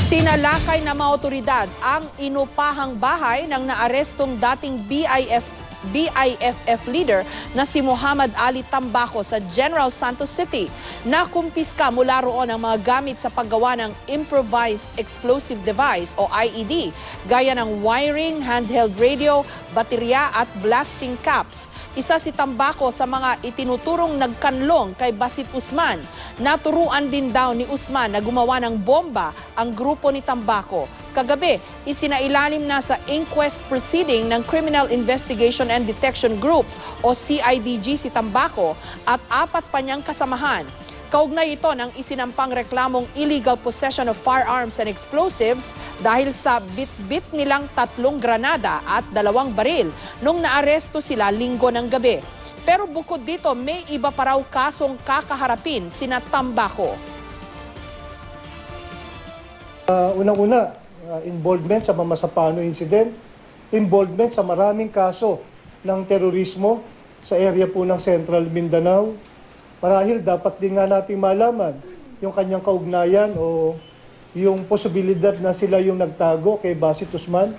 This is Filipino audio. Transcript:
Sinalakay ng mga otoridad ang inupahang bahay ng naarestong dating BIFF leader na si Muhammad Ali Tambaco sa General Santos City. Nakumpiska mula roon ang mga gamit sa paggawa ng improvised explosive device o IED, gaya ng wiring, handheld radio, baterya at blasting caps. Isa si Tambaco sa mga itinuturong nagkanlong kay Basit Usman. Naturuan din daw ni Usman na gumawa ng bomba ang grupo ni Tambaco. Kagabi, isinailalim na sa inquest proceeding ng Criminal Investigation and Detection Group o CIDG si Tambaco at 4 pa niyang kasamahan. Kaugnay ito ng isinampang reklamong illegal possession of firearms and explosives dahil sa bit-bit nilang 3 granada at 2 baril nung naaresto sila Linggo ng gabi. Pero bukod dito, may iba pa raw kasong kakaharapin sina Tambaco. Unang-una, involvement sa Mamasapano incident, involvement sa maraming kaso ng terorismo sa area po ng Central Mindanao. Marahil dapat din nga nating malaman yung kanyang kaugnayan o yung posibilidad na sila yung nagtago kay Basit Usman.